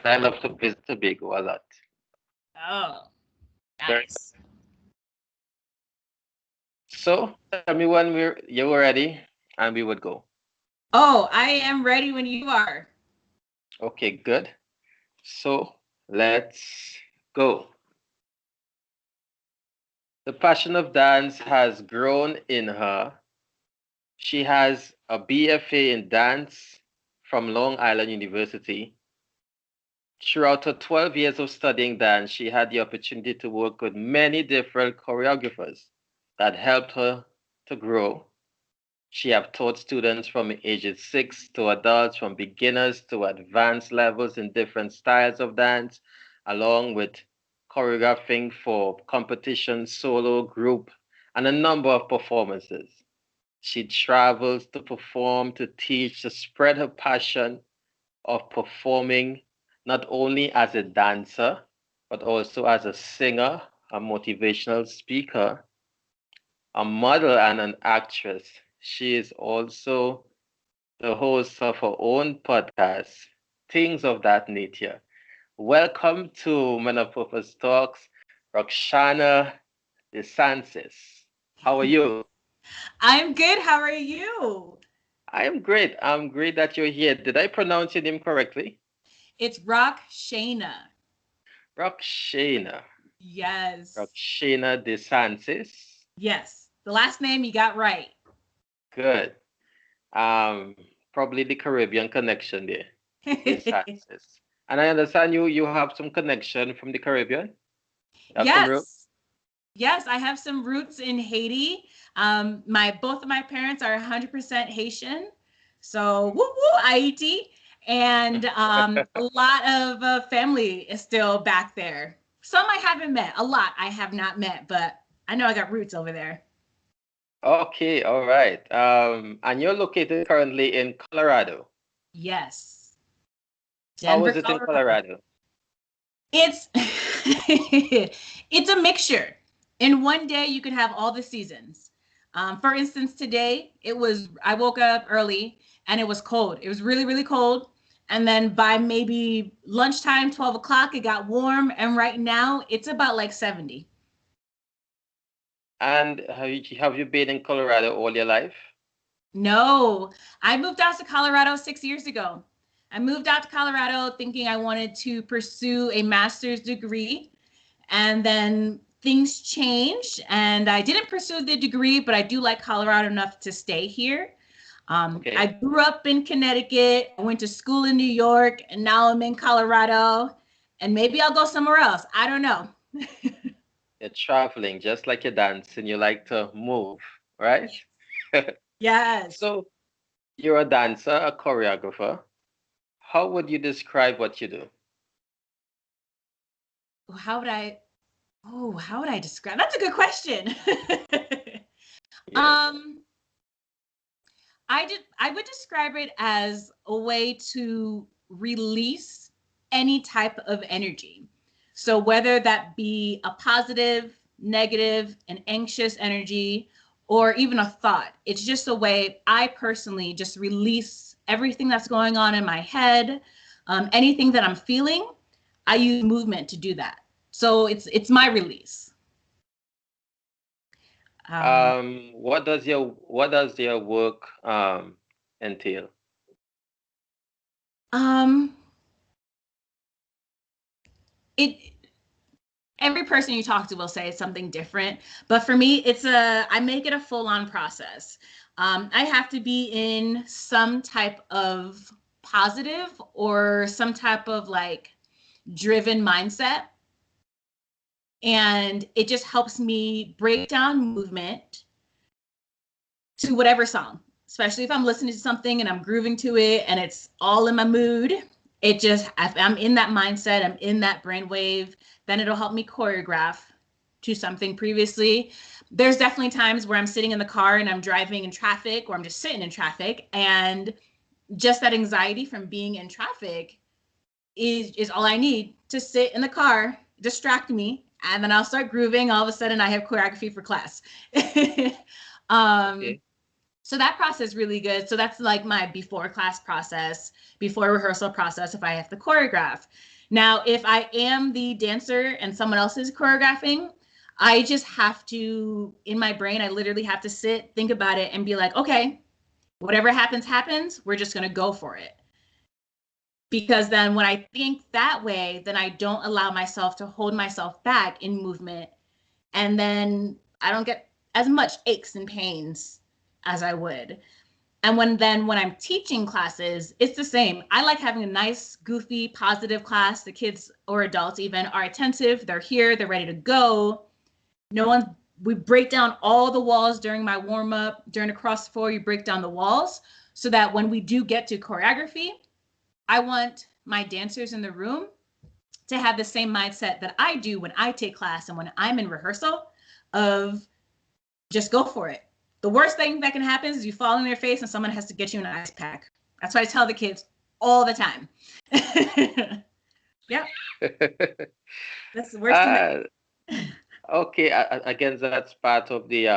I love to visit Tobago a lot. Oh, Very nice. So tell me when you were ready and we would go. Oh, I am ready when you are. Okay, good. So let's go. The passion of dance has grown in her. She has a B.F.A in dance from Long Island University. Throughout her 12 years of studying dance, she had the opportunity to work with many different choreographers that helped her to grow. She have taught students from ages 6 to adults, from beginners to advanced levels in different styles of dance, along with choreographing for competition, solo, group, and a number of performances. She travels to perform, to teach, to spread her passion of performing not only as a dancer, but also as a singer, a motivational speaker, a model, and an actress. She is also the host of her own podcast, things of that nature. Welcome to Men of Purpose Talks, Rockshana Desances. How are you? I'm good. How are you? I am great. I'm great that you're here. Did I pronounce your name correctly? It's Rockshana. Rockshana. Yes. Rockshana Desances. Yes. The last name you got right. Good. Probably the Caribbean connection there. Desances. And I understand you have some connection from the Caribbean. You have some root. Yes. Yes, I have some roots in Haiti. My both of my parents are 100% Haitian. So, woo woo, Haiti. And a lot of family is still back there. Some I haven't met. A lot I have not met, but I know I got roots over there. Okay, all right. And you're located currently in Colorado. Yes. How Denver, is it in Colorado. Colorado? It's it's a mixture. In one day, you can have all the seasons. For instance, today I woke up early and it was cold. It was really, really cold. And then by maybe lunchtime, 12 o'clock, it got warm. And right now, it's about like 70. And have you been in Colorado all your life? No, I moved out to Colorado 6 years ago. I moved out to Colorado thinking I wanted to pursue a master's degree. And then things changed, and I didn't pursue the degree, but I do like Colorado enough to stay here. I Okay. grew up in Connecticut. I went to school in New York, and now I'm in Colorado. And maybe I'll go somewhere else. I don't know. You're traveling just like you dance and you like to move, right? Yes. So you're a dancer, a choreographer. How would you describe what you do? How would I? Oh, how would I describe? That's a good question. Yes. um, I would describe it as a way to release any type of energy. So whether that be a positive, negative, an anxious energy, or even a thought, it's just a way I personally just release everything that's going on in my head, anything that I'm feeling. I use movement to do that. So it's my release. Um, What does your work entail? um, it every person you talk to will say something different, but for me I make it a full-on process. I have to be in some type of positive or some type of like driven mindset, and it just helps me break down movement to whatever song, especially if I'm listening to something and I'm grooving to it and it's all in my mood. It just, if I'm in that mindset, I'm in that brainwave, then it'll help me choreograph to something previously. There's definitely times where I'm sitting in the car and I'm driving in traffic, or I'm just sitting in traffic, and just that anxiety from being in traffic is all I need to sit in the car, distract me, and then I'll start grooving. All of a sudden, I have choreography for class. um, Okay. So that process is really good. So that's like my before class process, before rehearsal process if I have to choreograph. Now, if I am the dancer and someone else is choreographing, I just have to, in my brain, I literally have to sit, think about it, and be like, okay, whatever happens, happens. We're just going to go for it. Because then when I think that way, then I don't allow myself to hold myself back in movement. And then I don't get as much aches and pains as I would. And when I'm teaching classes, it's the same. I like having a nice, goofy, positive class. The kids or adults even are attentive. They're here. They're ready to go. We break down all the walls during my warm up. During the cross floor, you break down the walls so that when we do get to choreography, I want my dancers in the room to have the same mindset that I do when I take class and when I'm in rehearsal of just go for it. The worst thing that can happen is you fall in their face and someone has to get you an ice pack. That's what I tell the kids all the time. Yep. That's the worst thing. Okay, I guess that's part of the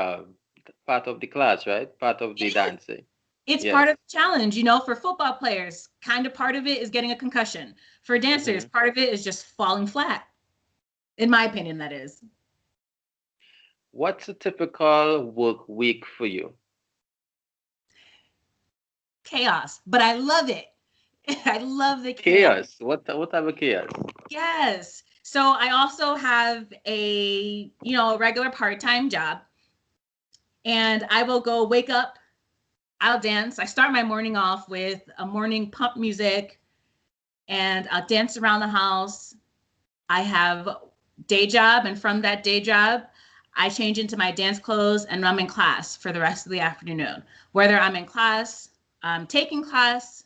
class, right? Part of the dancing. It's Yes. part of the challenge, for football players, kind of part of it is getting a concussion. For dancers, part of it is just falling flat. In my opinion, that is. What's a typical work week for you? Chaos, but I love it. I love the Chaos. What type of chaos? Yes. So I also have a regular part-time job, and I will go wake up, I'll dance. I start my morning off with a morning pump music, and I'll dance around the house. I have day job, and from that day job, I change into my dance clothes and I'm in class for the rest of the afternoon. Whether I'm in class, taking class,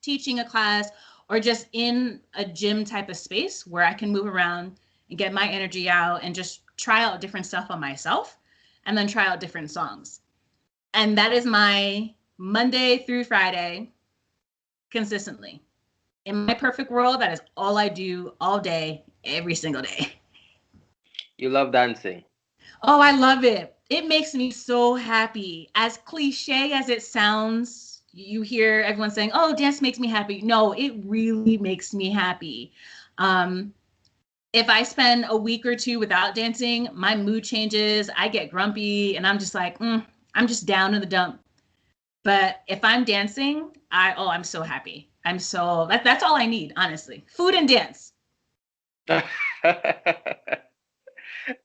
teaching a class, or just in a gym type of space where I can move around and get my energy out and just try out different stuff on myself and then try out different songs. And that is my Monday through Friday consistently. In my perfect world, that is all I do all day, every single day. You love dancing. Oh, I love it. It makes me so happy. As cliche as it sounds, you hear everyone saying, oh, dance makes me happy. No, it really makes me happy. If I spend a week or two without dancing, my mood changes. I get grumpy and I'm just like, I'm just down in the dump. But if I'm dancing, I'm so happy. That's all I need, honestly. Food and dance.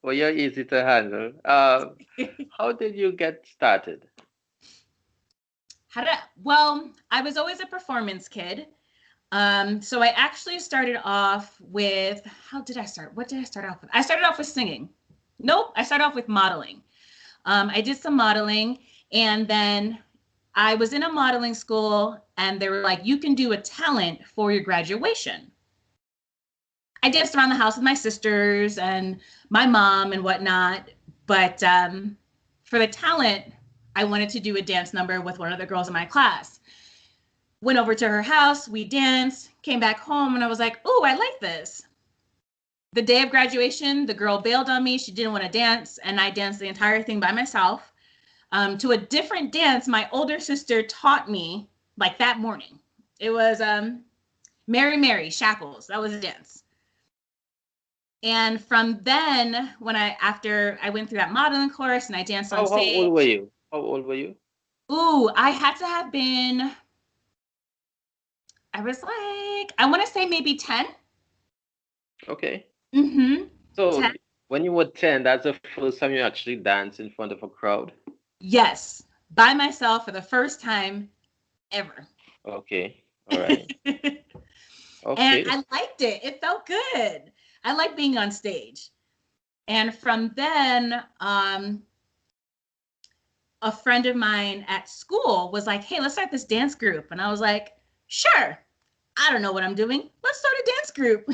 Well, you're easy to handle. How did you get started? Well, I was always a performance kid. So I actually started off with, how did I start? What did I start off with? I started off with singing. Nope, I started off with modeling. I did some modeling, and then I was in a modeling school, and they were like, you can do a talent for your graduation. I danced around the house with my sisters and my mom and whatnot. But for the talent, I wanted to do a dance number with one of the girls in my class. Went over to her house, we danced, came back home, and I was like, oh, I like this. The day of graduation, the girl bailed on me. She didn't want to dance, and I danced the entire thing by myself. To a different dance my older sister taught me, like that morning. It was Mary Mary Shackles. That was a dance. And from then, after I went through that modeling course and I danced on stage. How old were you? How old were you? Ooh, I had to have been, I was like, I want to say maybe 10. Okay. Mm-hmm. So 10. when you were 10, that's the first time you actually danced in front of a crowd? Yes, by myself for the first time ever. Okay. All right. And Okay. I liked it. It felt good. I like being on stage. And from then, a friend of mine at school was like, hey, let's start this dance group. And I was like, sure. I don't know what I'm doing. Let's start a dance group.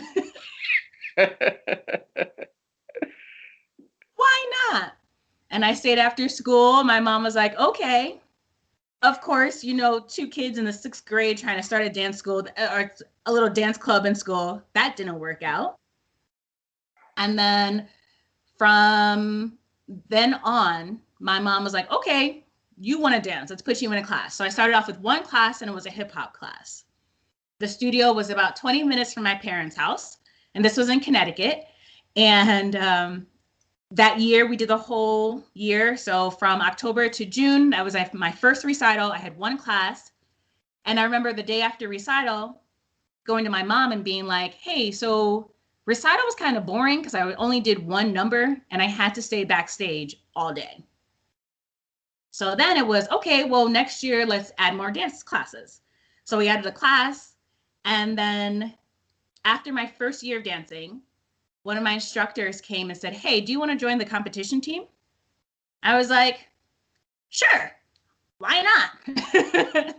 Why not? And I stayed after school. My mom was like, okay. Of course, two kids in the 6th grade trying to start a dance school or a little dance club in school. That didn't work out. And then from then on, my mom was like, okay, you want to dance. Let's put you in a class. So I started off with one class, and it was a hip hop class. The studio was about 20 minutes from my parents' house, and this was in Connecticut. And that year, we did the whole year. So from October to June, that was my first recital. I had one class. And I remember the day after recital, going to my mom and being like, hey, so recital was kind of boring because I only did one number and I had to stay backstage all day. So then it was, okay, well, next year, let's add more dance classes. So we added a class. And then after my first year of dancing, one of my instructors came and said, hey, do you want to join the competition team? I was like, sure, why not?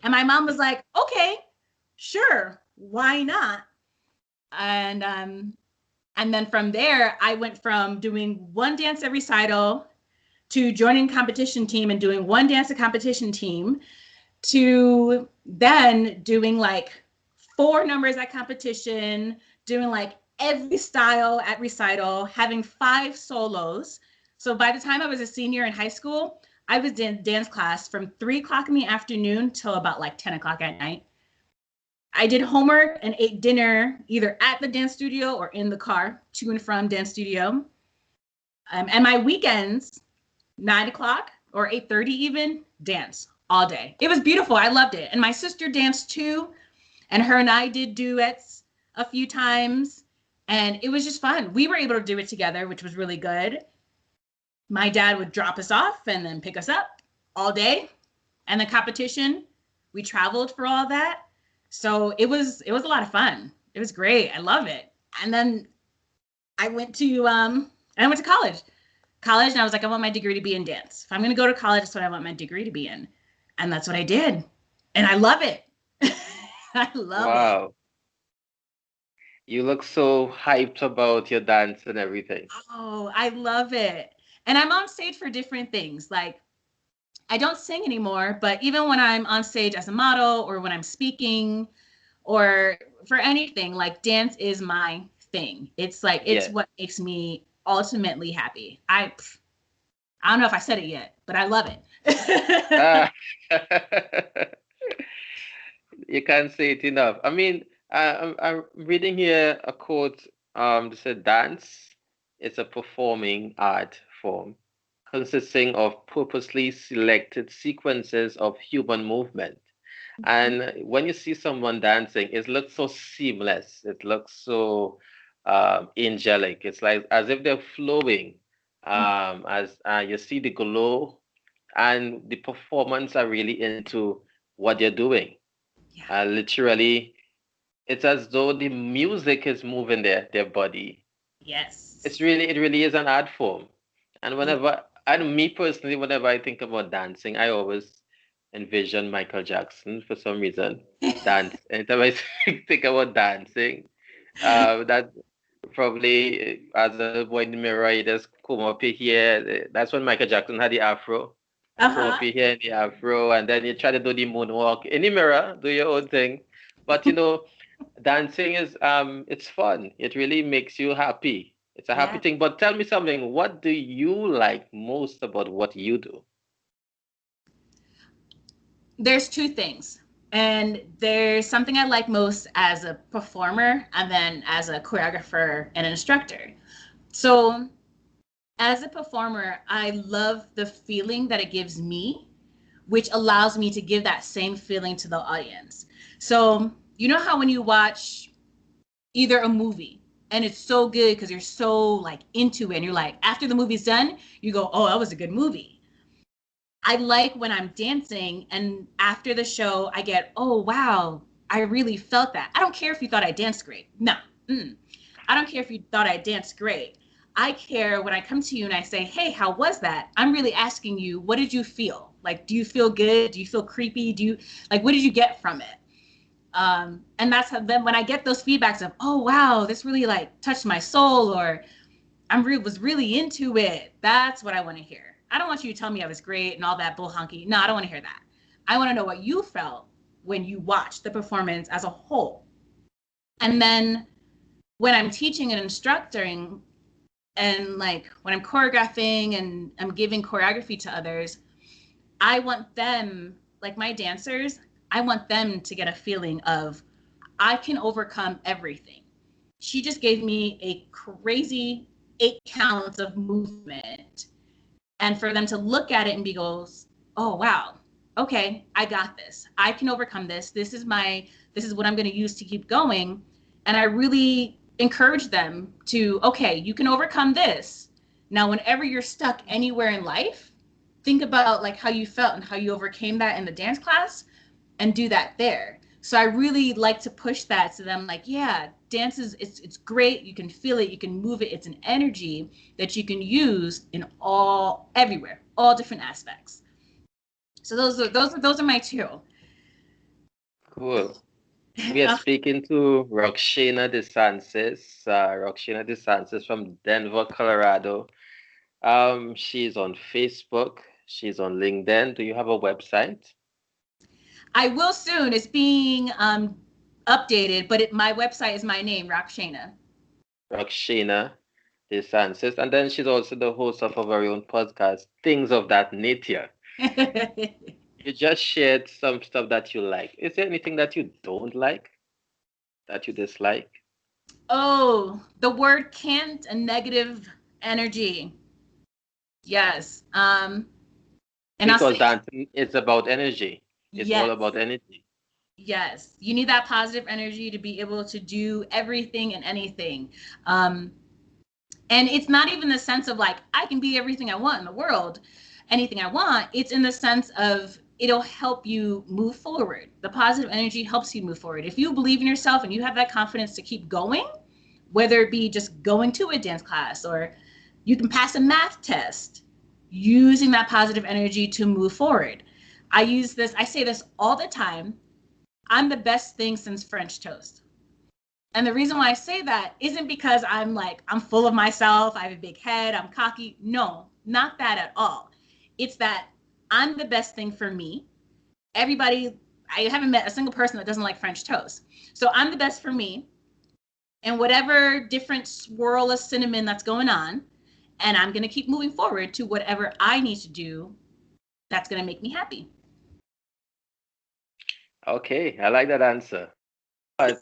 And my mom was like, okay, sure, why not? And then from there, I went from doing one dance at recital to joining competition team and doing one dance at competition team to then doing like 4 numbers at competition, doing like every style at recital, having 5 solos. So by the time I was a senior in high school, I was in dance class from 3:00 in the afternoon till about like 10:00 at night. I did homework and ate dinner either at the dance studio or in the car to and from dance studio. And my weekends, 9:00 or 8:30 even, dance all day. It was beautiful. I loved it. And my sister danced too. And her and I did duets a few times. And it was just fun. We were able to do it together, which was really good. My dad would drop us off and then pick us up all day. And the competition, we traveled for all that. So it was a lot of fun. It was great. I love it. And then I went to college. And I was like, I want my degree to be in dance. If I'm going to go to college, that's what I want my degree to be in. And that's what I did. And I love it. I love it. Wow. You look so hyped about your dance and everything. Oh, I love it. And I'm on stage for different things. Like, I don't sing anymore, but even when I'm on stage as a model or when I'm speaking or for anything, like dance is my thing. It's like, it's Yeah. what makes me ultimately happy. I don't know if I said it yet, but I love it. Ah. You can't say it enough. I mean, I'm reading here a quote. That said, dance is a performing art form consisting of purposely selected sequences of human movement. And when you see someone dancing, it looks so seamless. It looks so angelic. It's like as if they're flowing. As you see the glow, and the performance are really into what they're doing. Yeah. Literally, it's as though the music is moving their body. Yes. It really is an art form. And Yeah. and me personally, whenever I think about dancing, I always envision Michael Jackson for some reason. Dance. Anytime I think about dancing, that probably as a little boy in the mirror, you just comb up your hair. That's when Michael Jackson had the afro. Comb up Uh-huh. your hair in the afro, and then you try to do the moonwalk in the mirror, do your own thing. But dancing is it's fun. It really makes you happy. It's a happy Yeah. thing. But tell me something, what do you like most about what you do? There's 2 things. And there's something I like most as a performer and then as a choreographer and instructor. So, as a performer, I love the feeling that it gives me, which allows me to give that same feeling to the audience. So, you know how when you watch either a movie and it's so good because you're so like into it and you're like, after the movie's done, you go, oh, that was a good movie. I like when I'm dancing and after the show, I get, oh, wow, I really felt that. I don't care if you thought I danced great. No. Mm. I don't care if you thought I danced great. I care when I come to you and I say, hey, how was that? I'm really asking you, what did you feel? Like, do you feel good? Do you feel creepy? What did you get from it? And that's how then when I get those feedbacks of, oh, wow, this really like touched my soul or was really into it. That's what I want to hear. I don't want you to tell me I was great and all that bull honky. No, I don't want to hear that. I want to know what you felt when you watched the performance as a whole. And then when I'm teaching and instructing and like when I'm choreographing and I'm giving choreography to others, I want them, like my dancers, I want them to get a feeling of I can overcome everything. She just gave me a crazy 8 counts of movement. And for them to look at it and be goes, oh wow, okay, I got this. I can overcome this. This is what I'm gonna use to keep going. And I really encourage them to, okay, you can overcome this. Now, whenever you're stuck anywhere in life, think about like how you felt and how you overcame that in the dance class and do that there. So I really like to push that to them, like, yeah, dance is it's great. You can feel it, you can move it. It's an energy that you can use in all everywhere, all different aspects. So those are my two. Cool. We are speaking to Rockshana Desances. Rockshana Desances from Denver, Colorado. She's on Facebook. She's on LinkedIn. Do you have a website? I will soon. It's being updated, but my website is my name, Rockshana. Rockshana Desances. And then she's also the host of her very own podcast, Things of That Nature. You just shared some stuff that you like. Is there anything that you don't like, that you dislike? Oh, the word can't, a negative energy. Yes. And I'll Because say dancing is about energy. It's all yes. about energy. Yes, you need that positive energy to be able to do everything and anything. Um, and it's not even the sense of like, I can be everything I want in the world, anything I want. It's in the sense of it'll help you move forward. The positive energy helps you move forward. If you believe in yourself and you have that confidence to keep going, whether it be just going to a dance class or you can pass a math test, using that positive energy to move forward. I say this all the time. I'm the best thing since French toast. And the reason why I say that isn't because I'm like, I'm full of myself, I have a big head, I'm cocky. No, not that at all. It's that I'm the best thing for me. Everybody, I haven't met a single person that doesn't like French toast. So I'm the best for me. And whatever different swirl of cinnamon that's going on, and I'm going to keep moving forward to whatever I need to do that's going to make me happy. Okay, I like that answer. But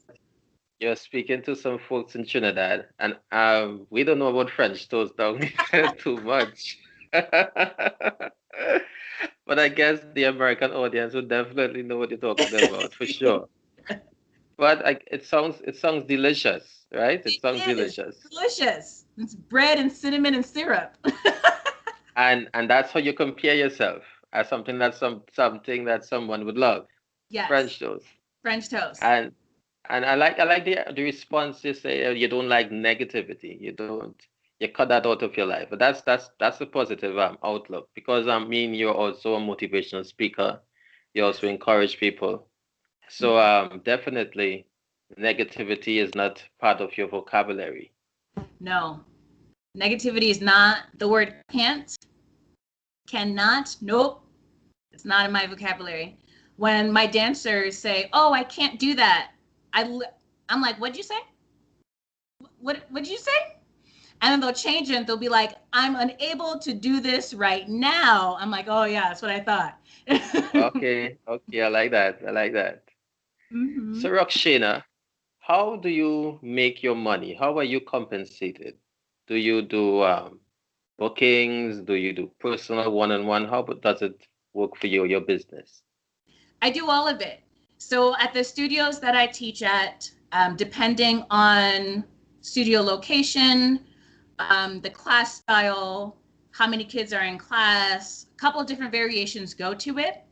you're speaking to some folks in Trinidad, and we don't know about French toast down here too much. But I guess the American audience would definitely know what you're talking about for sure. But it sounds delicious, right? It sounds It is delicious. delicious. It's bread and cinnamon and syrup. And that's how you compare yourself as something that someone would love. Yes, French toast. French toast. And I like the response you say you don't like negativity. You cut that out of your life. But that's a positive outlook because I mean you're also a motivational speaker. You Yes. also encourage people. So Mhm. definitely negativity is not part of your vocabulary. No, negativity is not the word can't, cannot. Nope, it's not in my vocabulary. When my dancers say, "Oh, I can't do that," I'm like, "What'd you say? What'd you say?" And then they'll change it and they'll be like, I'm unable to do this right now. I'm like, oh yeah, that's what I thought. Okay, okay, I like that. I like that. hmm So Roxana, how do you make your money? How are you compensated? Do you do bookings? Do you do personal one-on-one? How does it work for you, your business? I do all of it. So at the studios that I teach at, depending on studio location, the class style, how many kids are in class, a couple of different variations go to it.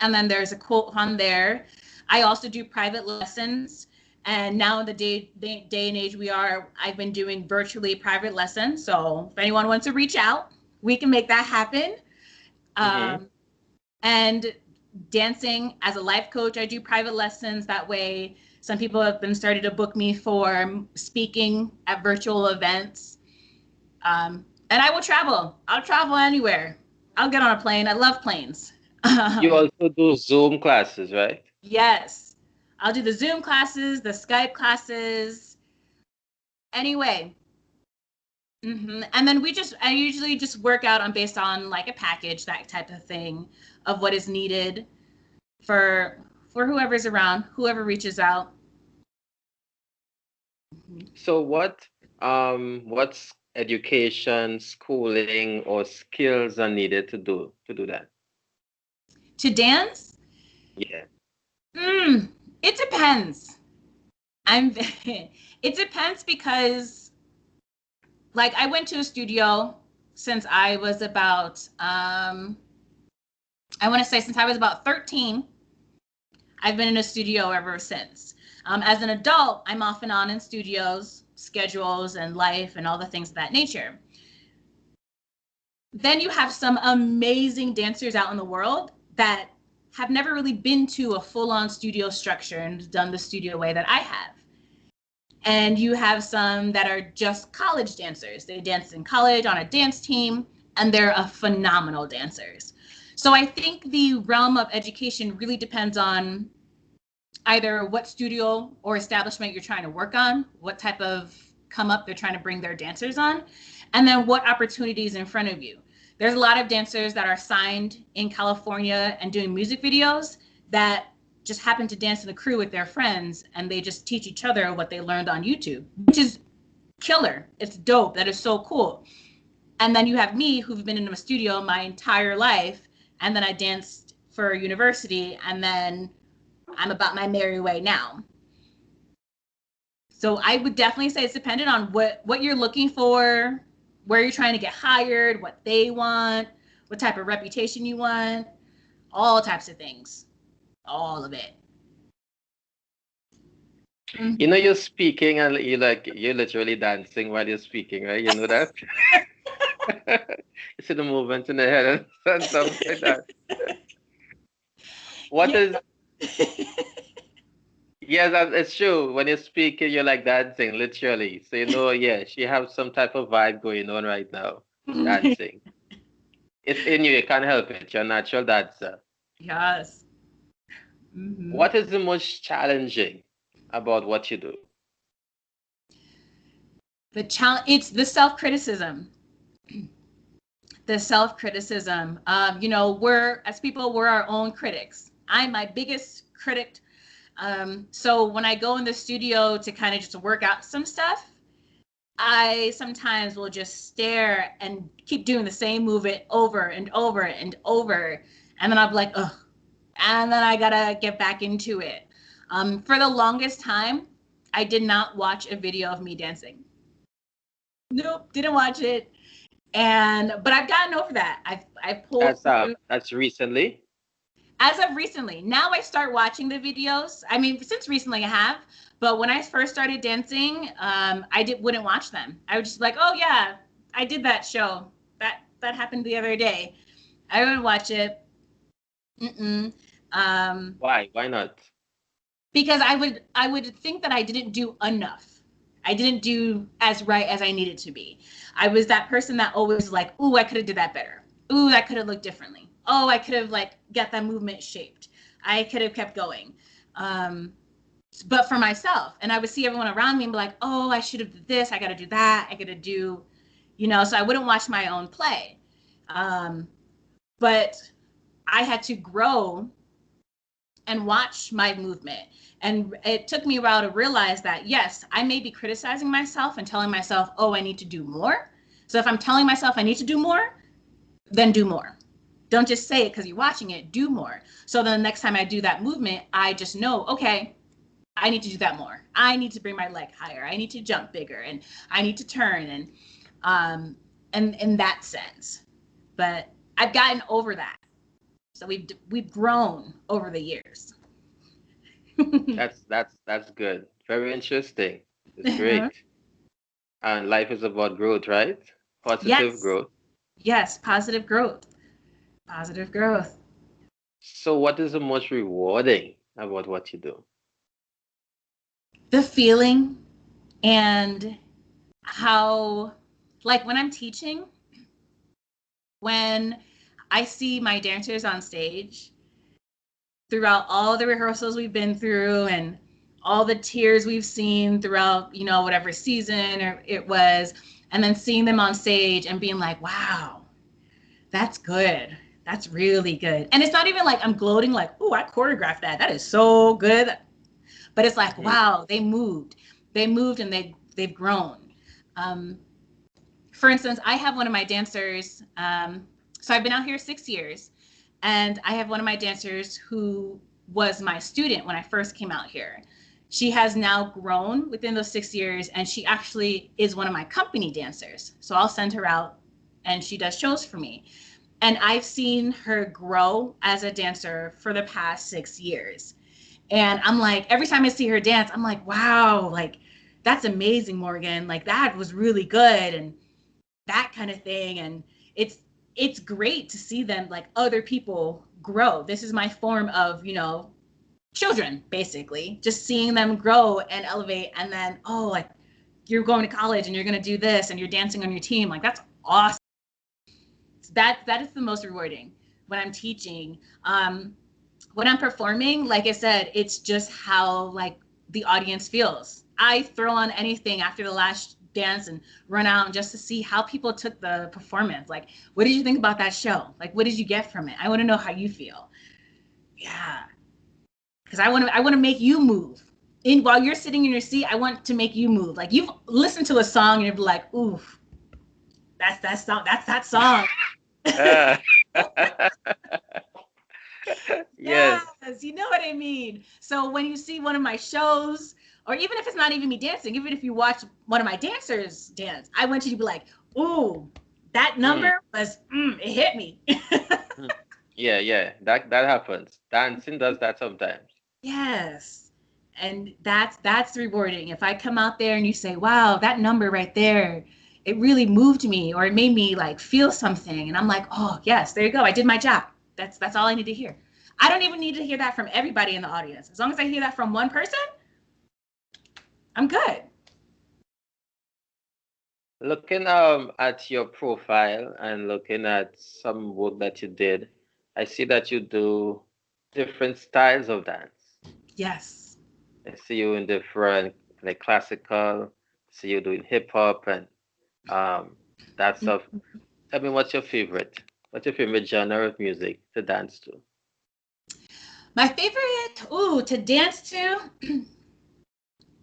And then there's a quote on there. I also do private lessons. And now in the day and age we are, I've been doing virtually private lessons. So if anyone wants to reach out, we can make that happen. Mm-hmm. Um, and dancing as a life coach, I do private lessons. That way, some people have been started to book me for speaking at virtual events. And I will travel. I'll travel anywhere. I'll get on a plane. I love planes. You Um, also do Zoom classes, right? Yes. I'll do the Zoom classes, the Skype classes. Anyway, And then I usually just work out on based on like a package, that type of thing, of what is needed for whoever's around, whoever reaches out. So what's education, schooling, or skills are needed to do that? To dance, Yeah. mm, it depends. I'm it depends because like I went to a studio since I was about I want to say since I was about 13. I've been in a studio ever since. As an adult, I'm off and on in studios, schedules, and life, and all the things of that nature. Then you have some amazing dancers out in the world that have never really been to a full on studio structure and done the studio way that I have. And you have some that are just college dancers. They dance in college on a dance team, and they're a phenomenal dancers. So I think the realm of education really depends on either what studio or establishment you're trying to work on, what type of come up they're trying to bring their dancers on, and then what opportunities in front of you. There's a lot of dancers that are signed in California and doing music videos that just happen to dance in the crew with their friends, and they just teach each other what they learned on YouTube, which is killer. It's dope. That is so cool. And then you have me, who've been in a studio my entire life, and then I danced for university, and then I'm about my merry way now. So I would definitely say it's dependent on what you're looking for, where you're trying to get hired, what they want, what type of reputation you want, all types of things, all of it. You know, Mm-hmm. you're speaking and you're literally dancing while you're speaking, right? You know that? You see the movement in the head and stuff like that. What Yeah. is Yes, it's true. When you're speaking, you're like dancing, literally. So you know, yeah, she has some type of vibe going on right now, dancing. It's in you. You can't help it. You're a natural dancer. Yes. Mm-hmm. What is the most challenging about what you do? The challenge, it's the self-criticism. The self-criticism. We're as people, we're our own critics. I'm my biggest critic. So when I go in the studio to kind of just work out some stuff, I sometimes will just stare and keep doing the same movement over and over and over. And then I'll be like, ugh. And then I gotta get back into it. For the longest time, I did not watch a video of me dancing. Nope, didn't watch it. But I've gotten over that. I've pulled through That's recently. as of recently. Now I start watching the videos. I mean, since recently I have, but when I first started dancing, I wouldn't watch them. I would just be like, oh yeah, I did that show. That happened the other day. I would watch it. Mm-mm. Um, Why? Why not? because I would think that I didn't do enough. I didn't do as right as I needed to be. I was that person that always like, ooh, I could have did that better. Ooh, that could have looked differently. Oh, I could have like got that movement shaped. I could have kept going. Um, but for myself, and I would see everyone around me and be like, oh, I should have did this. I got to do that. I got to do, so I wouldn't watch my own play. Um, but I had to grow and watch my movement. And it took me a while to realize that, yes, I may be criticizing myself and telling myself, oh, I need to do more. So if I'm telling myself I need to do more, then do more. Don't just say it because you're watching it, do more. So then the next time I do that movement, I just know, okay, I need to do that more. I need to bring my leg higher. I need to jump bigger and I need to turn um and in that sense. But I've gotten over that. So we've grown over the years. That's good. Very interesting. It's great. And life is about growth, right? Positive Yes. growth. Yes, positive growth. Positive growth. So what is the most rewarding about what you do? The feeling and how, like when I'm teaching, when I see my dancers on stage throughout all the rehearsals we've been through and all the tears we've seen throughout, whatever season or it was, and then seeing them on stage and being like, wow, that's good. That's really good. And it's not even like I'm gloating like, oh, I choreographed that. That is so good. But it's like, Mhm. wow, they moved. They moved and they've grown. Um, for instance, I have one of my dancers. So I've been out here 6 years, and I have one of my dancers who was my student when I first came out here. She has now grown within those 6 years, and she actually is one of my company dancers. So I'll send her out, and she does shows for me. And I've seen her grow as a dancer for the past 6 years. And I'm like, every time I see her dance, I'm like, wow, like that's amazing, Morgan. Like that was really good and that kind of thing. And it's great to see them like other people grow. This is my form of, children, basically. Just seeing them grow and elevate and then, oh, like you're going to college and you're gonna do this and you're dancing on your team. Like that's awesome. That is the most rewarding when I'm teaching. When I'm performing, like I said, it's just how like the audience feels. I throw on anything after the last dance and run out just to see how people took the performance. Like, what did you think about that show? Like, what did you get from it? I want to know how you feel. Yeah, because I want to make you move. In while you're sitting in your seat, I want to make you move. Like you've listened to a song and you'll be like, ooh, that's that song. That's that song. Ah. Yes. Yes, you know what I mean. So when you see one of my shows, or even if it's not even me dancing, even if you watch one of my dancers dance, I want you to be like, "Ooh, that Mm, number was, it hit me." mm. Yeah, yeah. That happens. Dancing does that sometimes. Yes, and that's rewarding. If I come out there and you say, "Wow, that number right there, it really moved me," or it made me like feel something, and I'm like, "Oh yes, there you go. I did my job." That's all I need to hear. I don't even need to hear that from everybody in the audience. As long as I hear that from one person, I'm good. Looking at your profile and looking at some work that you did, I see that you do different styles of dance. Yes. I see you in different like classical, see you doing hip hop and um that stuff. Tell me what's your favorite? What's your favorite genre of music to dance to? My favorite, to dance to,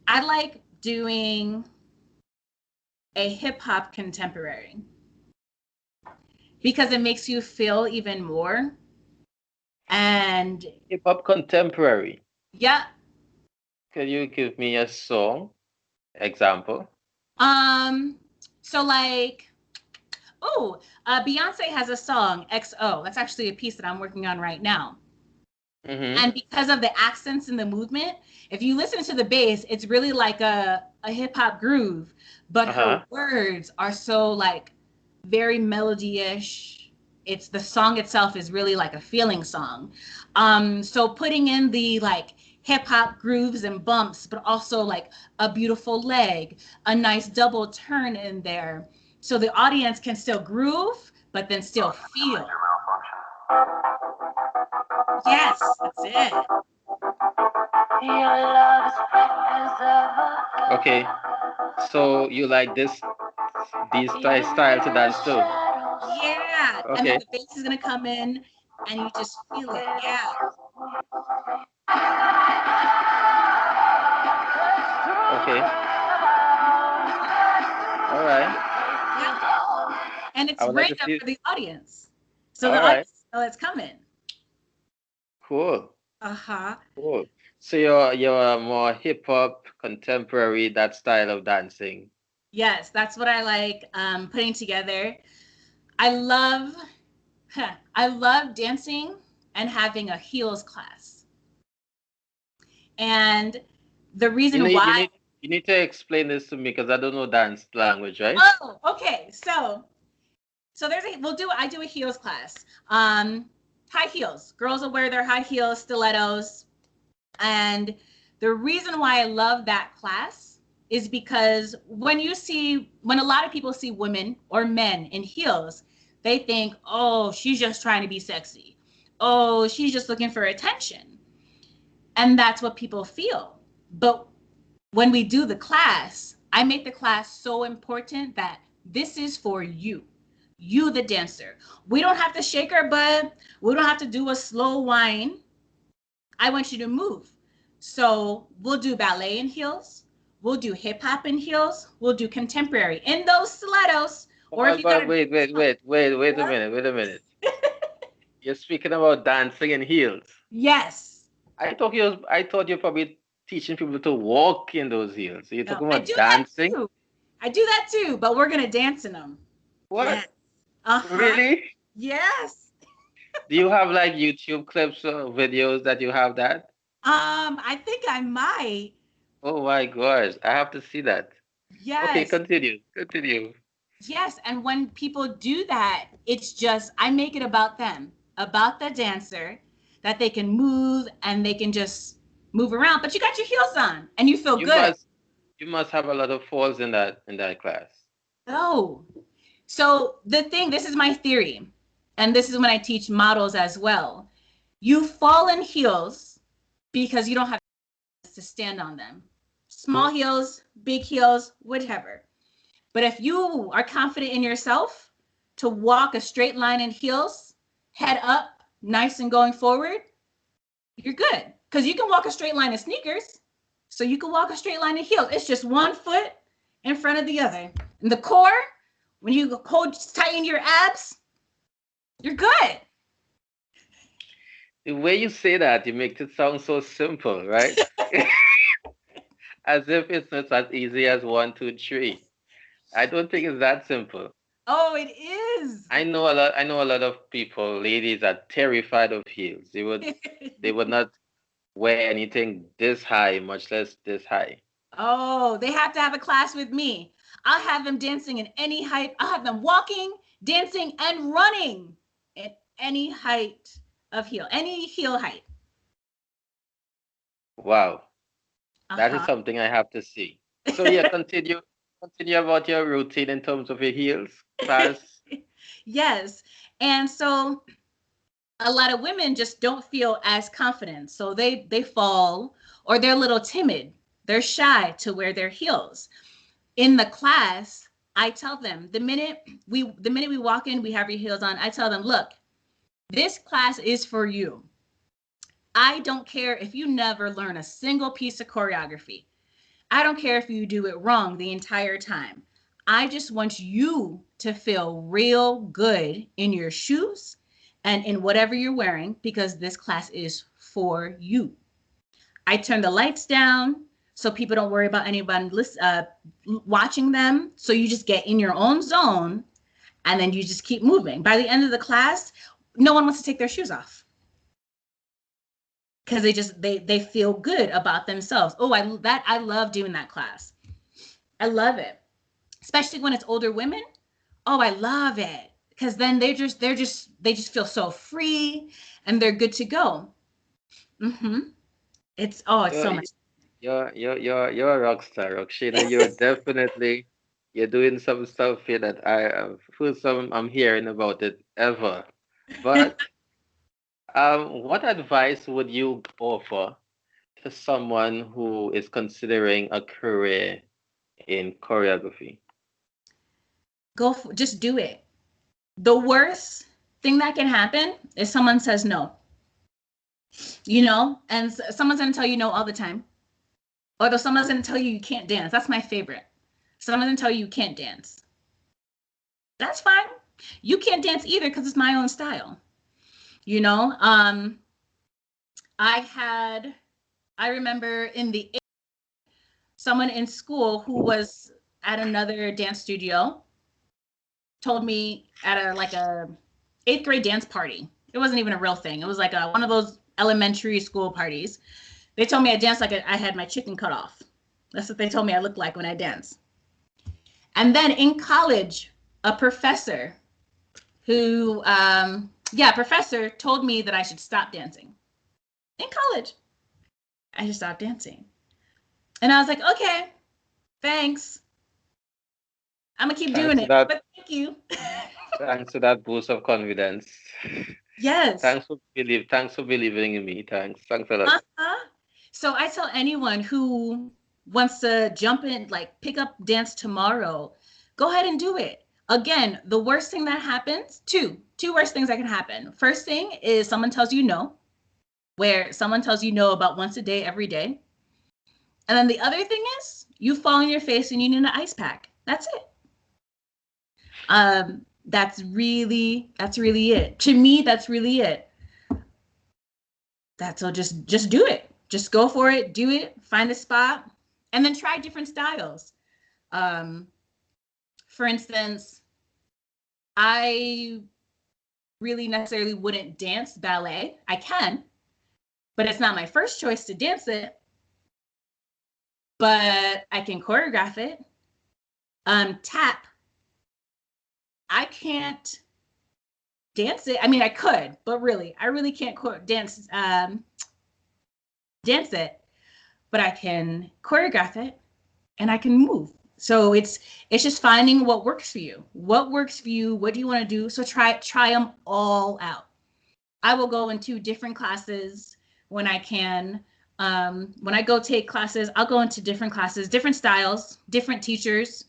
I like doing a hip hop contemporary because it makes you feel even more. And Hip hop contemporary. yeah, Can you give me a song example? um, so like, Beyonce has a song XO. That's actually a piece that I'm working on right now. Mm-hmm. And because of the accents and the movement, if you listen to the bass, it's really like a hip hop groove, but her Uh-huh. words are so like very melody-ish. It's the song itself is really like a feeling song. So putting in the like hip hop grooves and bumps, but also like a beautiful leg, a nice double turn in there, so the audience can still groove, but then still feel. Yes, that's it. Okay. So you like these style to dance too? Yeah. And then Okay. the bass is gonna come in and you just feel it. Yeah. Okay. All right. Yeah. And I it's would like to random see. for the audience. So the All right. audience know it's coming. Cool. Uh-huh. Cool. So you're more hip hop, contemporary, that style of dancing. Yes, that's what I like putting together. I love I love dancing and having a heels class. And the You reason need you why, need you need to explain this to me because I don't know dance language, right? oh, okay. So I do a heels class. High heels. Girls will wear their high heels, stilettos. And the reason why I love that class is because when a lot of people see women or men in heels, they think, oh, she's just trying to be sexy. Oh, she's just looking for attention. And that's what people feel. But when we do the class, I make the class so important that This is for you, the dancer. We don't have to shake our butt. We don't have to do a slow whine. I want you to move. So we'll do ballet in heels. We'll do hip hop in heels. We'll do contemporary in those stilettos. Or if you got But to, wait a minute, wait a minute. You're speaking about dancing in heels. yes. I thought you're probably teaching people to walk in those heels. So you're No, talking I about do that dancing? too. I do that too, but we're gonna dance in them. Yes. What? Uh-huh. Really? Yes. Do you have like YouTube clips or videos that you have that? I think I might. Oh my gosh, I have to see that. Okay, Yes. continue. Continue. Yes. And when people do that, it's just I make it about them, about the dancer, that they can move and they can just move around. But you got your heels on and you feel You good. must you must have a lot of falls in that class. Oh. So the thing, this is my theory, and this is when I teach models as well. You fall in heels because you don't have to stand on them. Small heels, big heels, whatever. But if you are confident in yourself to walk a straight line in heels, head up, nice and going forward, you're good. Because you can walk a straight line in sneakers. So you can walk a straight line in heels. It's just one foot in front of the other. And the core, when you hold tighten your abs, you're good. The way you say that, you make it sound so simple, right? As if it's not as easy as one, two, three. I don't think it's that simple. Oh, it is. I know a lot of people, ladies are terrified of heels. They would not wear anything this high, much less this high. Oh, they have to have a class with me. I'll have them dancing in any height. I'll have them walking, dancing, and running at any height of heel, any heel height. Wow. That is Uh-huh. something I have to see. So yeah, continue about your routine in terms of your heels class. Yes. And so a lot of women just don't feel as confident. So they fall or they're a little timid. They're shy to wear their heels. In the class, I tell them the minute we walk in, we have your heels on. I tell them, look, this class is for you. I don't care if you never learn a single piece of choreography. I don't care if you do it wrong the entire time. I just want you to feel real good in your shoes and in whatever you're wearing because this class is for you. I turn the lights down so people don't worry about anyone watching them. So you just get in your own zone and then you just keep moving. By the end of the class, no one wants to take their shoes off because they feel good about themselves. Oh, I love doing that class. I love it, especially when it's older women. Oh, I love it because then they just feel so free and they're good to go. Mm-hmm. It's You're so much. you're a rock star, Rockshana. You're doing some stuff here that first time I'm hearing about it ever. But what advice would you offer to someone who is considering a career in choreography? Just do it. The worst thing that can happen is someone says no, and someone's going to tell you no all the time. Although someone's going to tell you you can't dance. That's my favorite. Someone's going to tell you you can't dance. That's fine. You can't dance either because it's my own style. You know, I had, I remember someone in school who was at another dance studio told me at a eighth grade dance party. It wasn't even a real thing. It was like one of those elementary school parties. They told me I danced like I had my chicken cut off. That's what they told me I looked like when I danced. And then in college, a professor professor told me that I should stop dancing. In college, I should stop dancing. And I was like, okay, thanks. I'm gonna keep Thanks doing for it, that. but thank you. Thanks for that boost of confidence. Yes. Thanks for believing in me. Thanks a lot. Uh-huh. So I tell anyone who wants to jump in, like pick up dance tomorrow, go ahead and do it. Again, the worst thing that happens, two worst things that can happen. First thing is someone tells you no, where someone tells you no about once a day, every day. And then the other thing is you fall on your face and you need an ice pack. That's it. That's really it. To me, that's really it. That's all. Just do it. Just go for it. Do it. Find a spot, and then try different styles. Um, for instance, I really necessarily wouldn't dance ballet. I can, but it's not my first choice to dance it. But I can choreograph it. Tap. I can't dance it. I mean, I could, but really, I really can't dance it. But I can choreograph it, and I can move. So it's just finding what works for you. What works for you? What do you want to do? So try them all out. I will go into different classes when I can. When I go take classes, I'll go into different classes, different styles, different teachers,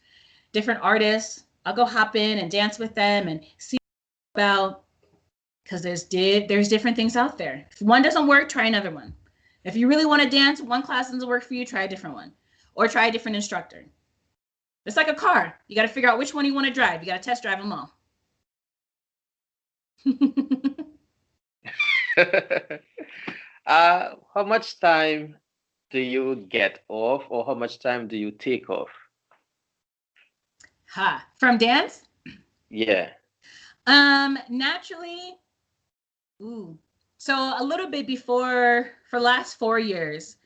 different artists. I'll go hop in and dance with them and see about, because there's different things out there. If one doesn't work, try another one. If you really want to dance, one class doesn't work for you, try a different one, or try a different instructor. It's like a car. You got to figure out which one you want to drive. You got to test drive them all. How much time do you get off, or how much time do you take off? From dance? Yeah. Naturally, so a little bit before, for the last 4 years,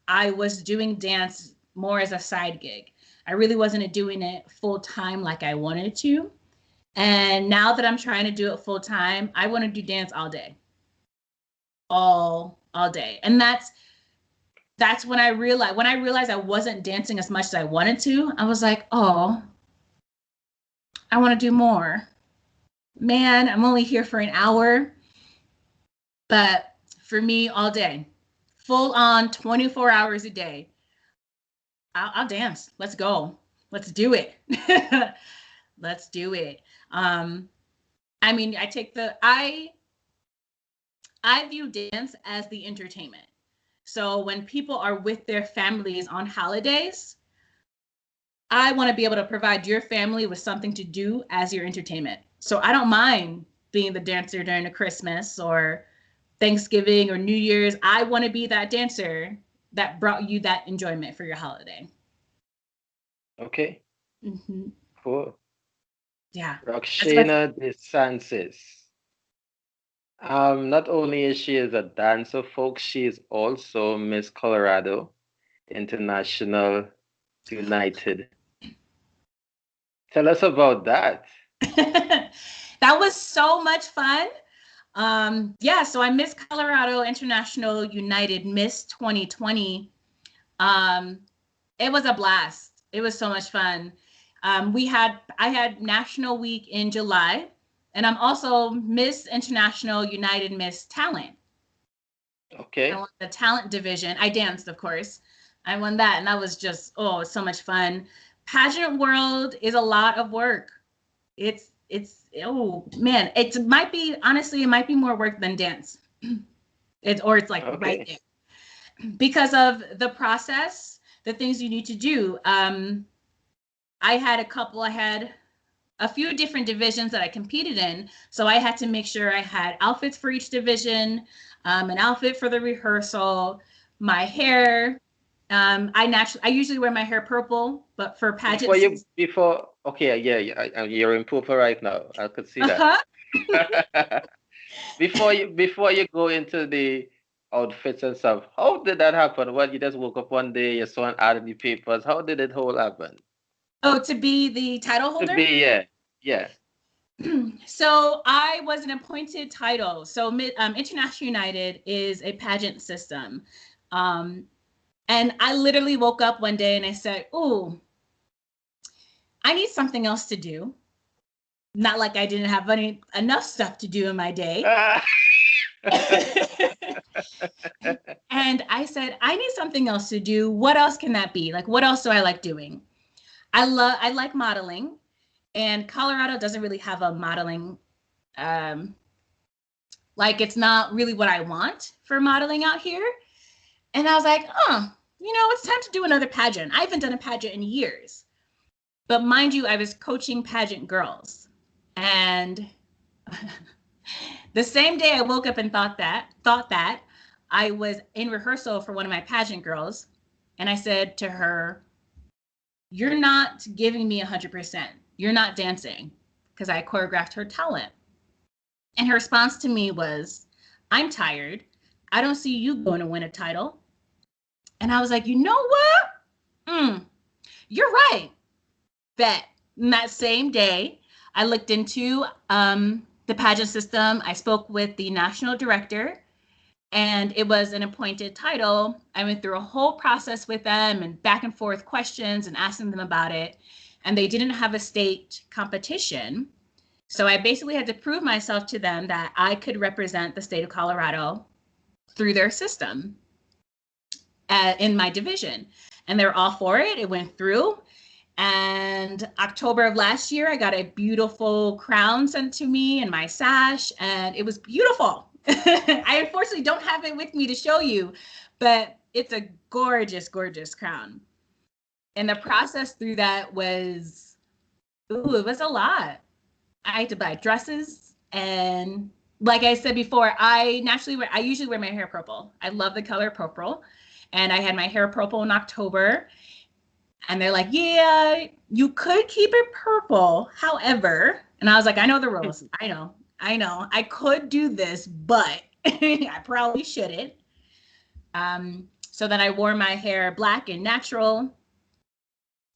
I was doing dance more as a side gig. I really wasn't doing it full time like I wanted to. And now that I'm trying to do it full time, I want to do dance all day. All day. And that's when I realized I wasn't dancing as much as I wanted to. I was like, oh, I want to do more. Man, I'm only here for an hour. But for me, all day, full on 24 hours a day, I'll dance. Let's go. Let's do it. Let's do it. I mean, I view dance as the entertainment. So when people are with their families on holidays, I want to be able to provide your family with something to do as your entertainment. So I don't mind being the dancer during a Christmas or Thanksgiving or New Year's. I want to be that dancer that brought you that enjoyment for your holiday. Okay. Mm-hmm. Cool. Yeah. Rockshana Desances. Not only is she a dancer, folks, she is also Miss Colorado International United. Tell us about that. That was so much fun. Yeah, so I Miss Colorado International United Miss 2020. It was a blast. It was so much fun. I had National Week in July, and I'm also Miss International United Miss Talent. Okay. I won the talent division. I danced, of course. I won that, and that was just so much fun. Pageant world is a lot of work. It's oh man, it might be, honestly, it might be more work than dance. It's like Okay. right there because of the process, the things you need to do. I had a few different divisions that I competed in, so I had to make sure I had outfits for each division, an outfit for the rehearsal, my hair. I usually wear my hair purple, but for pageant season, Okay, yeah, you're in purple right now. I could see that. Before you go into the outfits and stuff, how did that happen? Well, you just woke up one day, you saw an ad in the papers. How did it all happen? Oh, to be the title holder? Yeah. So I was an appointed title. So International United is a pageant system. And I literally woke up one day and I said, oh, I need something else to do. Not like I didn't have enough stuff to do in my day. And I said, I need something else to do. What else can that be? Like, what else do I like doing? I like modeling. And Colorado doesn't really have a modeling, um, like it's not really what I want for modeling out here. And I was like, oh, it's time to do another pageant. I haven't done a pageant in years. But mind you, I was coaching pageant girls. And the same day I woke up and thought that I was in rehearsal for one of my pageant girls. And I said to her, you're not giving me 100%. You're not dancing, because I choreographed her talent. And her response to me was, I'm tired. I don't see you going to win a title. And I was like, you know what? You're right. Bet. And that same day, I looked into the pageant system. I spoke with the national director, and it was an appointed title. I went through a whole process with them and back and forth questions and asking them about it. And they didn't have a state competition. So I basically had to prove myself to them that I could represent the state of Colorado through their system in my division. And they're all for it. It went through. And October of last year, I got a beautiful crown sent to me and my sash, and it was beautiful. I unfortunately don't have it with me to show you, but it's a gorgeous, gorgeous crown. And the process through that was, it was a lot. I had to buy dresses, and like I said before, I usually wear my hair purple. I love the color purple. And I had my hair purple in October. And they're like, yeah, you could keep it purple. However, and I was like, I know the rules. I know. I could do this, but I probably shouldn't. So then I wore my hair black and natural.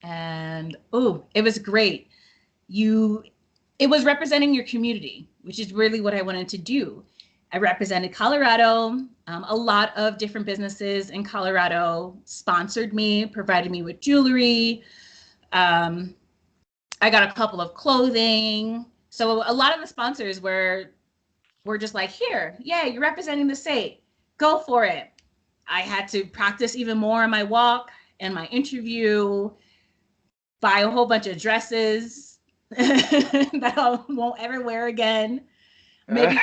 And it was great. It was representing your community, which is really what I wanted to do. I represented Colorado. A lot of different businesses in Colorado sponsored me, provided me with jewelry. I got a couple of clothing. So a lot of the sponsors were just like, here, yeah, you're representing the state. Go for it. I had to practice even more on my walk and my interview, buy a whole bunch of dresses that I won't ever wear again. Maybe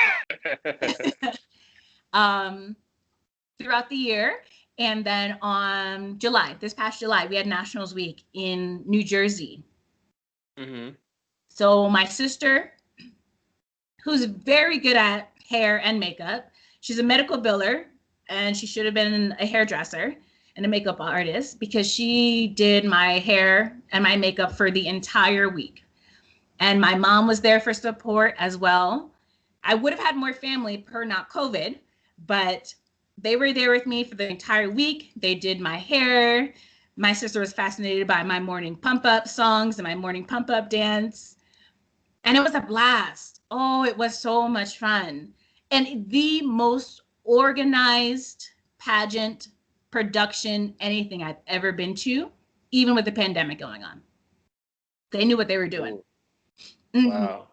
um, throughout the year. And then on this past July, we had Nationals Week in New Jersey. Mm-hmm. So my sister, who's very good at hair and makeup, she's a medical biller, and she should have been a hairdresser and a makeup artist, because she did my hair and my makeup for the entire week. And my mom was there for support as well. I would have had more family per not COVID, but they were there with me for the entire week. They did my hair. My sister was fascinated by my morning pump up songs and my morning pump up dance. And it was a blast. Oh, it was so much fun. And the most organized pageant production, anything I've ever been to, even with the pandemic going on. They knew what they were doing. Oh, Mm-hmm. wow. Well,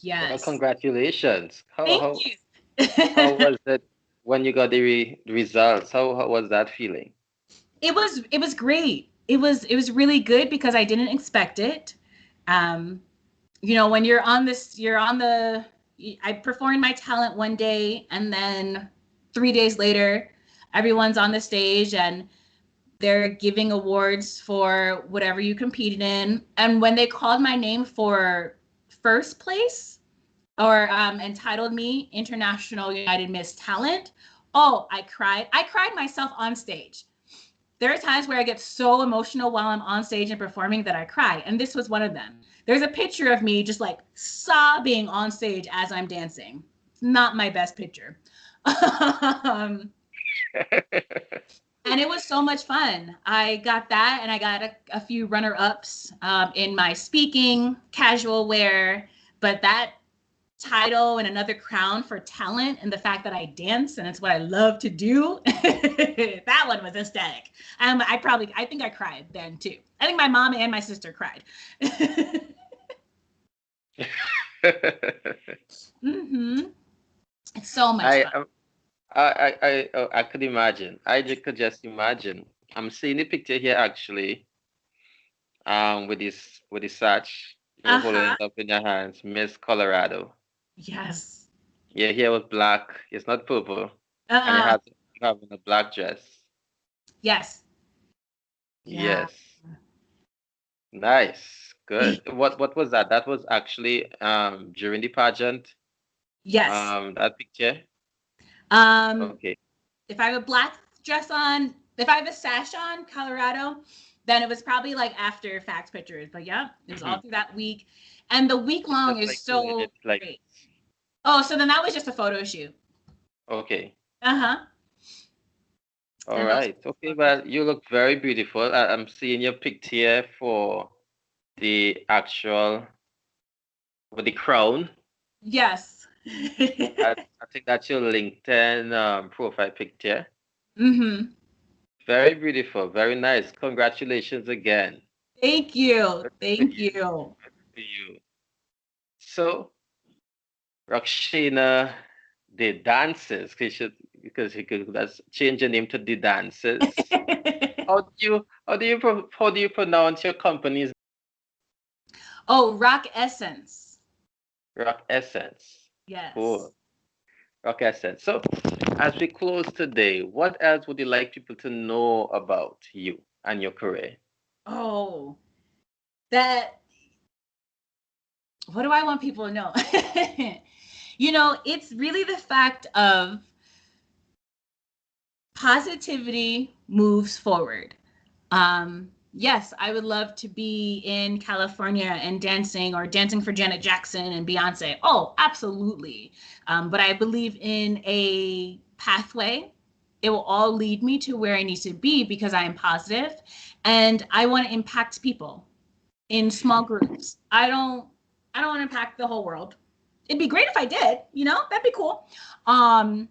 Yes. congratulations. Thank How you. how was it when you got the results? How was that feeling? It was great. It was really good because I didn't expect it. Um, when I performed my talent one day, and then 3 days later, everyone's on the stage and they're giving awards for whatever you competed in. And when they called my name for first place, or entitled me International United Miss Talent, oh, I cried. I cried myself on stage. There are times where I get so emotional while I'm on stage and performing that I cry. And this was one of them. There's a picture of me just like sobbing on stage as I'm dancing. It's not my best picture. um, and it was so much fun. I got that, and I got a few runner-ups in my speaking, casual wear. But that title and another crown for talent and the fact that I dance and it's what I love to do, that one was ecstatic. I think I cried then too. I think my mom and my sister cried. Mm-hmm. It's so much I fun. am I could imagine. Could just imagine. I'm seeing the picture here actually. with this sash. You were holding Uh-huh. it up in your hands, Miss Colorado. Yes. Your hair was black. It's not purple, and Uh-uh. you have on a black dress. Yes. Yeah. Yes, nice, good. What was that? That was actually during the pageant. Yes. That picture. Um, Okay. if I have a black dress on, if I have a sash on, Colorado, then it was probably like after fact pictures. But yeah, it was all Mhm. through that week. And the week long Just is like holding so it like great. Oh, so then that was just a photo shoot. okay. Uh-huh. All Then that was right. just a Okay. photo shoot. Well, you look very beautiful. I'm seeing your picture for the actual with the crown. Yes. I think that's your LinkedIn profile picture. Mm-hmm. Very beautiful. Very nice. Congratulations again. Thank you. Good for Thank you. you. Good for you. So, Rockshana, the dances, because he could let's change your name to the dances. How do you pronounce your company's Oh, Rock Essence. Rock Essence? Yes. Cool. Rock Essence. So, as we close today, what else would you like people to know about you and your career? Oh, that what do I want people to know? It's really the fact of positivity moves forward. Yes, I would love to be in California and dancing or dancing for Janet Jackson and Beyonce. Oh, absolutely. But I believe in a pathway. It will all lead me to where I need to be because I am positive and I want to impact people in small groups. I don't want to impact the whole world. It'd be great if I did, that'd be cool. Um,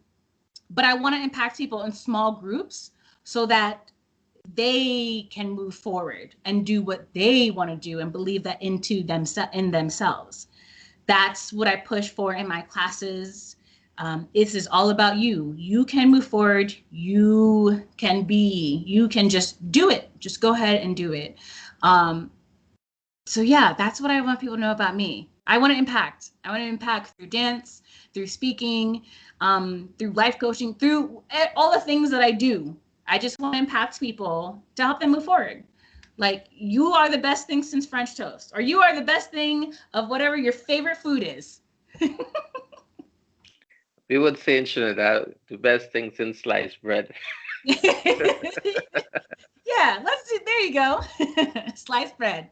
but I want to impact people in small groups so that they can move forward and do what they want to do and believe that in themselves. That's what I push for in my classes. This is all about you. You can move forward. You can just do it. Just go ahead and do it. Um, so yeah, that's what I want people to know about me. I want to impact. I want to impact through dance, through speaking, through life coaching, through all the things that I do. I just want to impact people to help them move forward. Like you are the best thing since French toast, or you are the best thing of whatever your favorite food is. We would say in Trinidad, the best things in sliced bread. Yeah, let's do. There you go. Sliced bread.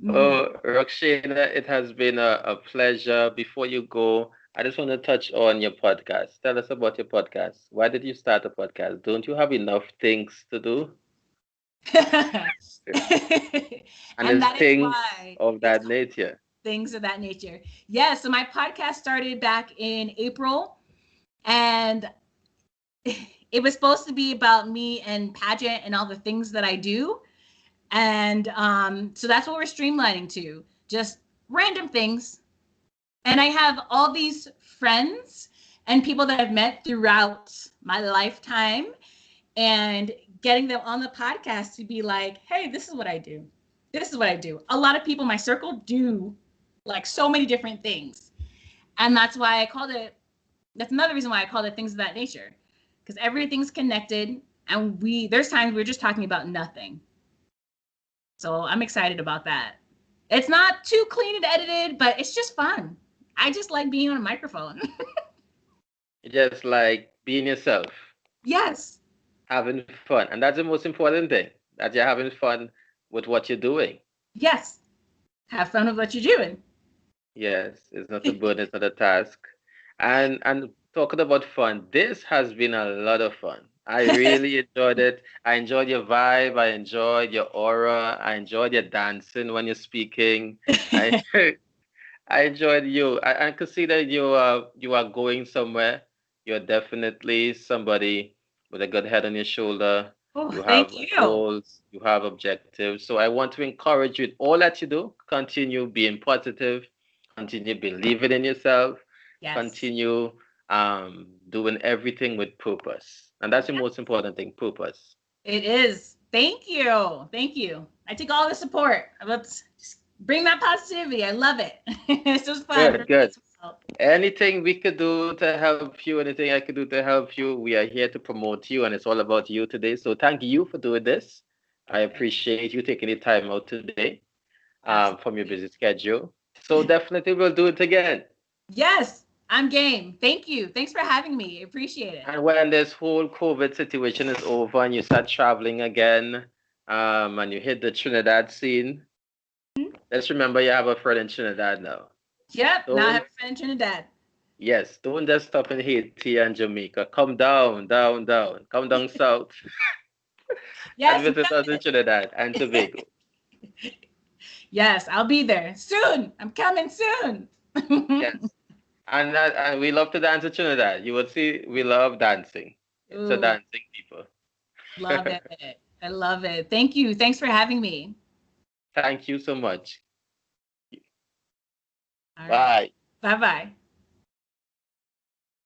Mm. Oh, Roxana, it has been a pleasure. Before you go, I just want to touch on your podcast. Tell us about your podcast. Why did you start a podcast? Don't you have enough things to do? And And it's that is things why of it's that nature. things of that nature. Yeah, so my podcast started back in April and it was supposed to be about me and pageant and all the things that I do. And so that's what we're streamlining to just random things. And I have all these friends and people that I've met throughout my lifetime and getting them on the podcast to be like, hey, this is what I do. This is what I do. A lot of people in my circle do like so many different things. And that's another reason why I called it things of that nature. Because everything's connected and there's times we're just talking about nothing. So I'm excited about that. It's not too clean and edited, but it's just fun. I just like being on a microphone. You just like being yourself, Yes. having fun. And that's the most important thing, that you're having fun with what you're doing. Yes. Have fun with what you're doing. Yes, it's not a burden, it's not a task. And talking about fun, this has been a lot of fun. I really enjoyed it. I enjoyed your vibe. I enjoyed your aura. I enjoyed your dancing when you're speaking. I I enjoyed you. I consider you are going somewhere. You're definitely somebody with a good head on your shoulder. Oh, You thank have you. goals, you have objectives. So I want to encourage you in all that you do. Continue being positive, continue believing in yourself, Yes. continue doing everything with purpose. And that's the Yeah, most important thing, purpose. it is. Thank you. Thank you. I take all the support. Let's bring that positivity. I love it. It's just fun for Good, me good. as well. Anything we could do to help you, anything I could do to help you, we are here to promote you, and it's all about you today. So thank you for doing this. I appreciate you taking the time out today from your Absolutely. busy schedule. So definitely we'll do it again. Yes, I'm game. Thank you. Thanks for having me. Appreciate it. And when this whole COVID situation is over and you start traveling again, and you hit the Trinidad scene, let's remember you have a friend in Trinidad now. Yep. Now I have Don't, a friend in Trinidad. yes, don't just stop in Haiti and Jamaica. Come down, down, down. Come down south and Yes, I'm visit us in Trinidad and coming. Tobago. Yes, I'll be there soon. I'm coming soon. Yes. And we love to dance in Trinidad. You will see we love dancing. It's a Ooh, dancing people. love it. I love it. Thank you. Thanks for having me. Thank you so much. All right. Bye. Bye bye.